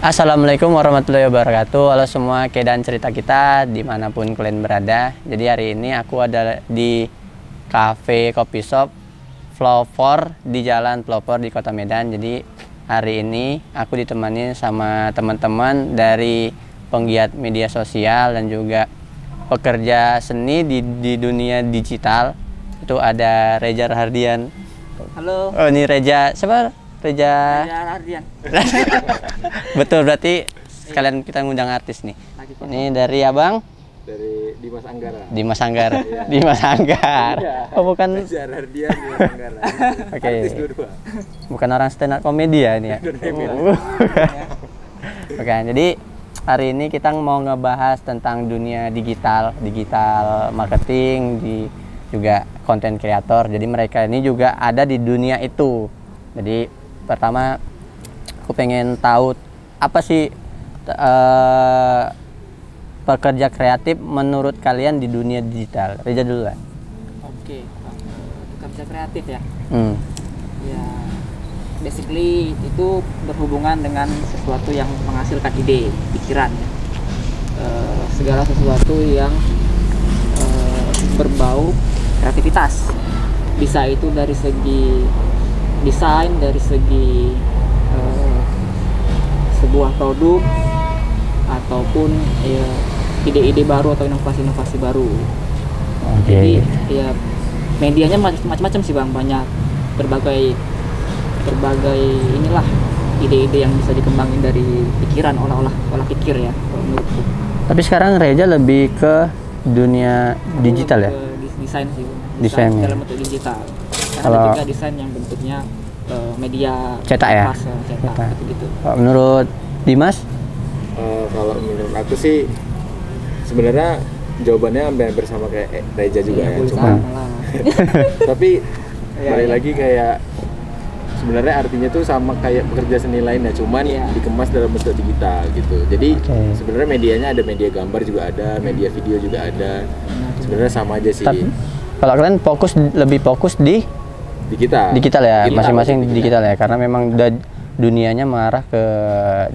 Assalamualaikum warahmatullahi wabarakatuh. Halo semua, keadaan cerita kita dimanapun kalian berada. Jadi hari ini aku ada di cafe coffee shop Flower di Jalan Flower di Kota Medan. Jadi hari ini aku ditemani sama teman-teman dari penggiat media sosial dan juga pekerja seni di dunia digital. Itu ada Reza Rahardian. Halo. Oh, ini Reza siapa? Reza Rahardian. Betul, berarti sekalian kita ngundang artis nih. Ini dari abang? Dari Dimas Anggara. Dimas Anggara. Dimas Anggara. Oh, bukan. Reza Rahardian, Dimas Anggara. Oke. Artis dua-dua. Bukan orang stand up komedi ya ini ya. Oke, jadi hari ini kita mau ngebahas tentang dunia digital marketing, juga konten kreator. Jadi mereka ini juga ada di dunia itu. Jadi pertama aku pengen tahu apa sih pekerja kreatif menurut kalian di dunia digital. Reza dulu kan. Oke, pekerja kreatif ya. Ya, basically itu berhubungan dengan sesuatu yang menghasilkan ide, pikiran ya. Segala sesuatu yang berbau kreativitas. Bisa itu dari segi desain, dari segi sebuah produk, ataupun ya, ide-ide baru atau inovasi-inovasi baru. Jadi ya medianya macam-macam sih Bang, banyak berbagai inilah ide-ide yang bisa dikembangin dari pikiran, olah pikir ya menurutku. Tapi sekarang Reza lebih ke dunia digital ya? Desain sih. Desain dalam bentuk digital. Kalau ada juga desain yang bentuknya media cetak ya? Cetak gitu. Menurut Dimas? Kalau menurut aku sih sebenarnya jawabannya hampir sama kayak Reza juga ya. Cuma tapi balik lagi kayak sebenarnya artinya tuh sama kayak pekerja seni lainnya, cuman dikemas dalam bentuk digital gitu. Jadi sebenarnya medianya ada, media gambar juga ada, media video juga ada. Sebenarnya sama aja sih. Tapi, kalau kalian lebih fokus di digital ya, masing-masing digital ya, karena memang dunianya mengarah ke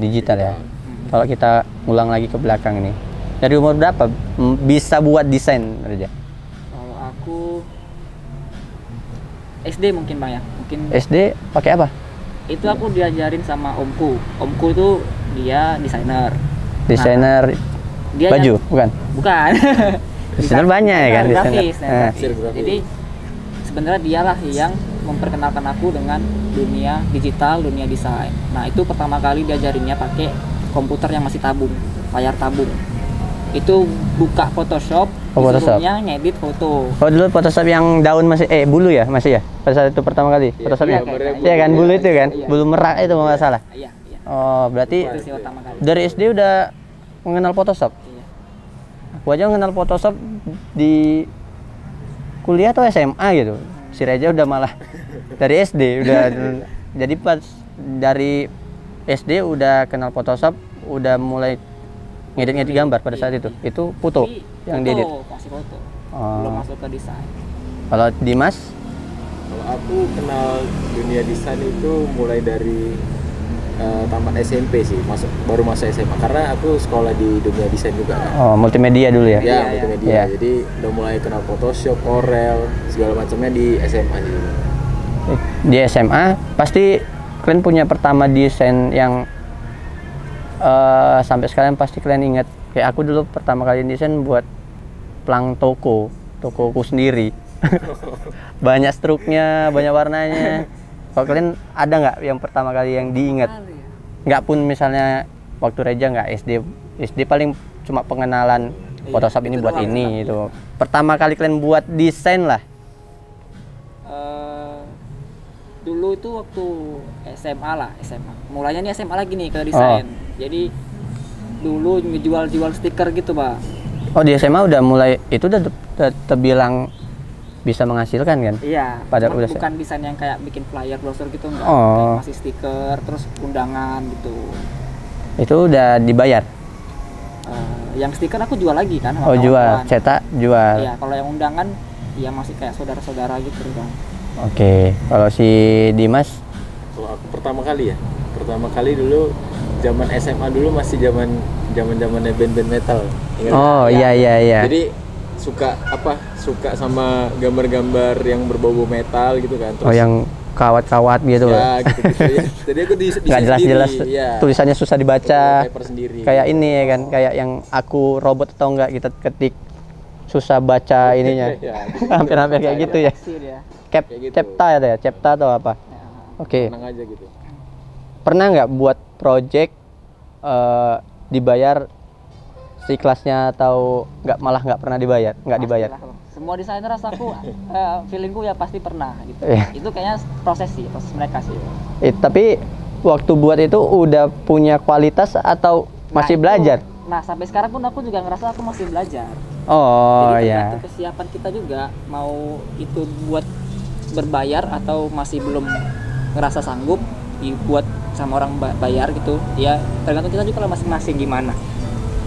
digital ya. Kalau kita ulang lagi ke belakang ini, dari umur berapa bisa buat desain Reza? Kalau aku SD mungkin Bang ya, mungkin SD pakai apa? Itu aku diajarin sama omku. Omku itu dia desainer. Dia baju, bukan? Bukan. Desainer banyak ya kan, grafis. desainer. Jadi sebenarnya dialah yang memperkenalkan aku dengan dunia digital, dunia desain. Nah, itu pertama kali diajarinnya pakai komputer yang masih tabung, layar tabung. Itu buka Photoshop, disuruhnya ngedit foto. Oh, dulu Photoshop yang daun masih bulu ya, masih ya? Pada saat itu pertama kali Photoshopnya. Iya kan, bulu itu kan? Bulu merak itu nggak salah. Iya. Oh, berarti Itu sih pertama kali. dari SD udah mengenal Photoshop? Iya. Aku aja mengenal Photoshop di kuliah atau SMA gitu. Si Reza udah malah dari SD udah. Jadi pas dari SD udah kenal Photoshop, udah mulai ngedit gambar pada saat itu. Itu foto yang diedit. Masih foto. Belum masuk ke desain. Kalau Dimas? Kalau aku kenal dunia desain itu mulai dari tamat SMP sih, baru masuk SMA, karena aku sekolah di dunia desain juga kan. Oh, multimedia dulu ya? Ya, multimedia. Jadi udah mulai kenal Photoshop, Corel, segala macamnya di SMA sih. Di SMA pasti kalian punya pertama desain yang sampai sekarang pasti kalian ingat. Kayak aku dulu pertama kali desain buat plang tokoku sendiri. Banyak struknya, banyak warnanya. Kalau kalian ada nggak yang pertama kali yang diingat? Nggak pun misalnya waktu Reza nggak SD paling cuma pengenalan Photoshop ini buat ini itu. Pertama kali kalian buat desain lah. Dulu itu waktu SMA. Mulanya nih SMA lagi nih ke desain. Jadi dulu ngejual stiker gitu, Pak. Oh, di SMA udah mulai, itu udah terbilang bisa menghasilkan kan? Iya. Bukan desain yang kayak bikin flyer, browser gitu enggak. Kayak masih stiker, terus undangan gitu. Itu udah dibayar? Yang stiker aku jual lagi kan. Oh, jual, cetak jual. Iya, kalau yang undangan ya masih kayak saudara-saudara gitu kan. Oke, kalau si Dimas? Kalau aku pertama kali dulu zaman SMA dulu masih zamannya band-band metal. Ingat? Oh iya. Jadi suka sama gambar-gambar yang berbau metal gitu kan. Terus, Oh yang kawat-kawat gitu. ya gitu ya. Jadi aku Nggak jelas-jelas, ya. tulisannya susah dibaca. Paper sendiri. Kayak ini ya kan, kayak yang aku robot atau enggak kita ketik susah baca ininya. Ya, Hampir-hampir kayak gitu ya. Sih dia. Kayak gitu. Cepta atau apa? Ya. Oke. Tenang aja gitu. Pernah nggak buat project dibayar seikhlasnya atau nggak pernah dibayar? Nggak dibayar. Pastilah. Semua desainer rasaku feelingku ya pasti pernah gitu. Iya. Itu kayaknya proses mereka sih. Tapi waktu buat itu udah punya kualitas atau masih Nah, belajar? Nah, sampai sekarang pun aku juga ngerasa aku masih belajar. Oh Jadi ya. tergantung kesiapan kita juga mau itu buat berbayar atau masih belum ngerasa sanggup dibuat sama orang bayar gitu. Ya tergantung kita juga lah masing-masing gimana.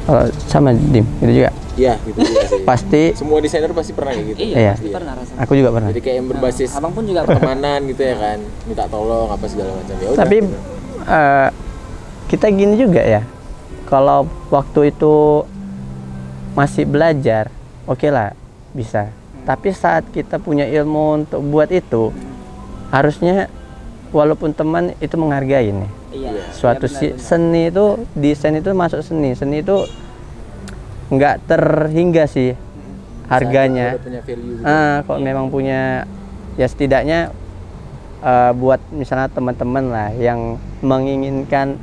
Kalau sama Dim, itu juga. Iya, gitu juga sih. Pasti. Semua desainer pasti pernah kayak gitu. Iya. Pasti pernah rasanya. Aku juga pernah. Jadi kayak yang berbasis Abang pun juga pertemanan gitu ya kan, minta tolong apa segala macam ya udah. Tapi gitu. kita gini juga ya. Kalau waktu itu masih belajar, oke lah bisa. Tapi saat kita punya ilmu untuk buat itu, harusnya walaupun teman itu menghargai nih. iya. Suatu Iya, benar. seni itu, desain itu masuk seni. Seni itu nggak terhingga sih harganya. Udah punya value gitu. Kok memang punya, ya setidaknya buat misalnya teman-teman lah yang menginginkan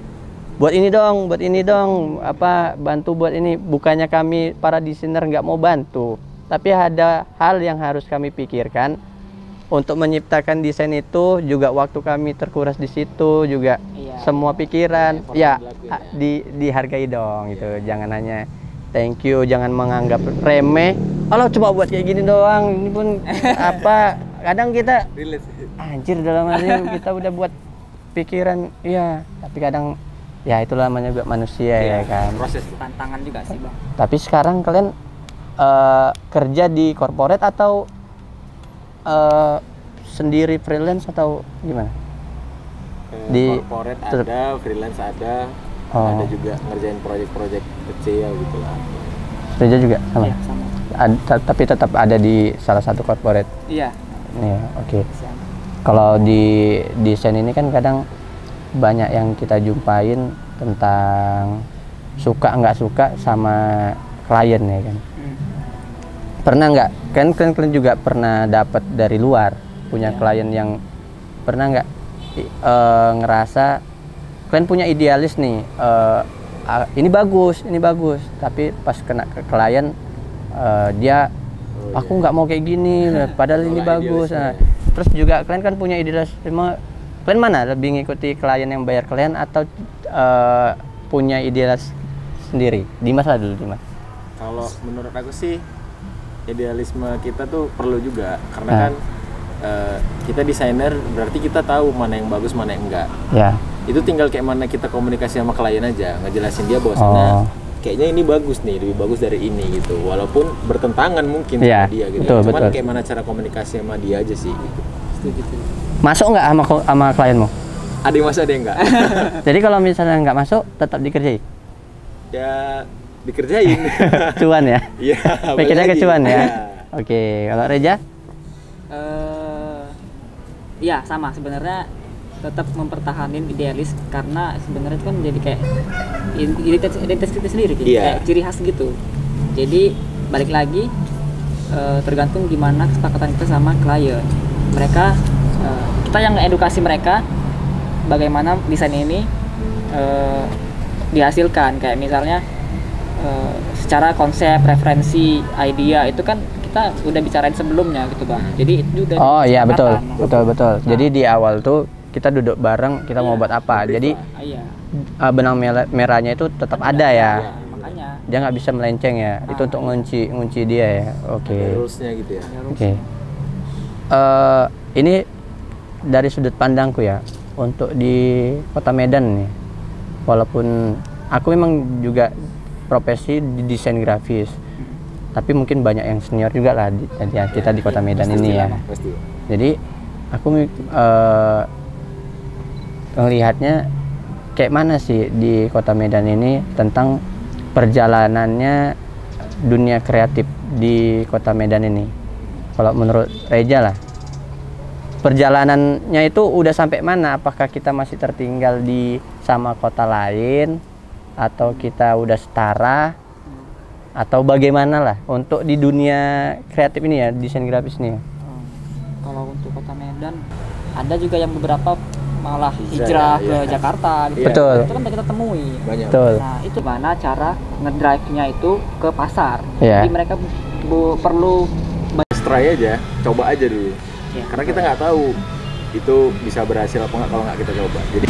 buat ini dong, apa bantu buat ini. Bukannya kami para desainer nggak mau bantu, tapi ada hal yang harus kami pikirkan untuk menciptakan desain itu. Juga waktu kami terkuras di situ, juga Iya. semua pikiran Effort ya yang dilakuin ya. dihargai dong gitu. Jangan hanya thank you, jangan menganggap remeh. Kalau cuma buat kayak gini doang, ini pun apa? Kadang kita Relate. anjir dalam hati kita udah buat pikiran, iya. Tapi kadang ya itulah namanya juga manusia ya kan. Proses. Tantangan juga sih, Bang. Tapi sekarang kalian kerja di corporate atau sendiri freelance atau gimana? Di- Corporate tetep- ada, freelance ada, Oh. ada juga ngerjain project-project kecil gitu lah. Kerja juga sama. Iya, sama. Tapi tetap ada di salah satu corporate. Iya. Nih, oke. Sama. Kalau di desain ini kan kadang banyak yang kita jumpain tentang suka nggak suka sama klien ya kan. Pernah nggak? Kan kalian juga pernah dapat dari luar punya klien yang pernah nggak ngerasa kalian punya idealis nih, ini bagus, tapi pas kena ke klien dia aku nggak mau kayak gini, padahal ini Tolak bagus. idealisnya. Nah, terus juga kalian kan punya idealis, kalian mana lebih ngikuti klien yang bayar kalian atau punya idealis sendiri? Dimas lah dulu, Dimas. Kalau menurut aku sih idealisme kita tuh perlu juga karena Nah. kan kita desainer berarti kita tahu mana yang bagus mana yang enggak. Ya. Itu tinggal kayak mana kita komunikasi sama klien aja, ngejelasin dia bahwasanya kayaknya ini bagus nih, lebih bagus dari ini gitu. Walaupun bertentangan mungkin Iya, sama dia gitu. betul, Cuman betul. kayak mana cara komunikasi sama dia aja sih gitu. Gitu. Masuk nggak sama klienmu? Ada yang masuk ada yang enggak. Jadi kalau misalnya nggak masuk, tetap dikerjain. Ya dikerjain. Cuan ya? Iya. Pikirnya balik ke lagi. cuan ya? Iya. Oke, kalau Reja? Ya sama sebenarnya tetap mempertahankan idealis karena sebenarnya itu kan jadi kayak identitas kita sendiri gitu. Iya. Kayak ciri khas gitu. Jadi balik lagi tergantung gimana kesepakatan kita sama klien. Mereka kita yang edukasi mereka bagaimana desain ini dihasilkan, kayak misalnya secara konsep, referensi, idea itu kan kita udah bicarain sebelumnya gitu Bang. Jadi itu udah Oh iya betul, kesepakatan. betul. Jadi di awal tuh kita duduk bareng, kita mau buat apa. Jadi Iya. benang merahnya itu tetap ada ya. Iya, makanya. Dia nggak bisa melenceng ya. Itu untuk ngunci dia ya. Oke. Ada rulesnya gitu ya. Oke. Ini dari sudut pandangku ya, untuk di Kota Medan nih. Walaupun aku memang juga profesi di desain grafis, tapi mungkin banyak yang senior juga lah kita di Kota Medan ini ya. Pasti. Jadi aku ngelihatnya kayak mana sih di Kota Medan ini tentang perjalanannya dunia kreatif di Kota Medan ini. Kalau menurut Reja lah, perjalanannya itu udah sampai mana? Apakah kita masih tertinggal di sama kota lain, atau kita udah setara, atau bagaimana lah untuk di dunia kreatif ini ya, desain grafis ini ya? Kalau untuk Kota Medan ada juga yang beberapa malah hijrah ke Jakarta gitu. Betul. Itu kan kita temui. Banyak. Betul. Nah, itu mana cara ngedrive-nya itu ke pasar. Iya. Jadi mereka perlu Try aja, coba aja dulu. Ya. Karena kita nggak tahu itu bisa berhasil apa nggak kalau nggak kita coba. Jadi